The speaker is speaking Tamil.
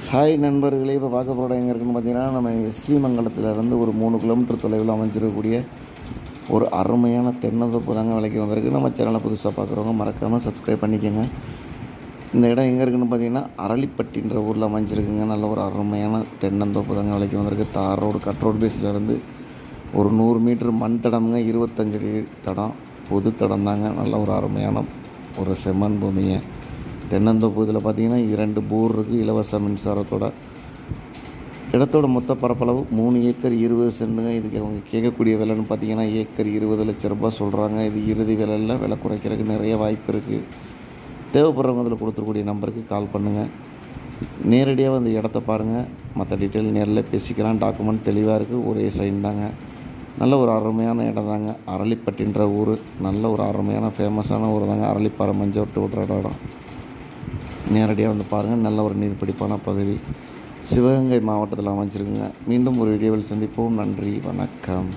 ஹாய் நண்பர்களே, இப்போ பார்க்க போகிற எங்கே இருக்குன்னு பார்த்தீங்கன்னா, நம்ம எஸ்வி மங்கலத்திலேருந்து ஒரு 3 கிலோமீட்டர் தொலைவில் அமைஞ்சிருக்கக்கூடிய ஒரு அருமையான தென்னந்தோப்பு தாங்க விலைக்கு வந்திருக்கு. நம்ம சேனலை புதுசாக பார்க்குறவங்க மறக்காமல் சப்ஸ்கிரைப் பண்ணிக்கோங்க. இந்த இடம் எங்கே இருக்குதுன்னு பார்த்தீங்கன்னா, அரளிப்பட்டின்ற ஊரில் அமைஞ்சிருக்குங்க. நல்ல ஒரு அருமையான தென்னந்தோப்பு தாங்க விலைக்கு வந்திருக்கு. தார் ரோடு கட் ரோடு பேஸ்லேருந்து ஒரு 100 மீட்ரு மண் தடம்ங்க, 25 அடி தடம், பொது தடம் தாங்க. நல்ல ஒரு அருமையான ஒரு செம்மண் பூமிங்க. தென்னந்தோப்பு இதில் பார்த்திங்கன்னா 2 போர் இருக்குது, இலவச மின்சாரத்தோட. இடத்தோட மொத்த பரப்பளவு 3 ஏக்கர் 20 சென்ட்டுங்க. இதுக்கு அவங்க கேட்கக்கூடிய விலைன்னு பார்த்தீங்கன்னா ஏக்கர் 20 லட்ச ரூபாய் சொல்கிறாங்க. இது இறுதி விலையில் விலை குறைக்கிறதுக்கு நிறைய வாய்ப்பு இருக்குது. தேவைப்படுறவங்க அதில் கொடுத்துருக்கூடிய நம்பருக்கு கால் பண்ணுங்கள். நேரடியாக வந்து இடத்த பாருங்கள். மற்ற டீட்டெயில் நேரில் பேசிக்கலாம். டாக்குமெண்ட் தெளிவாக இருக்குது. ஒரே சைன் தாங்க. நல்ல ஒரு அருமையான இடம் தாங்க. அரளிப்பட்டின்ற ஊர் நல்ல ஒரு அருமையான ஃபேமஸான ஊர் தாங்க. அரளிப்பாறை மஞ்சள் விட்டுற இடம். நேரடியாக வந்து பாருங்கள். நல்ல ஒரு நீர்பிடிப்பான பகுதி சிவகங்கை மாவட்டத்தில் அமைஞ்சிருக்குங்க. மீண்டும் ஒரு வீடியோவில் சந்திப்போம். நன்றி, வணக்கம்.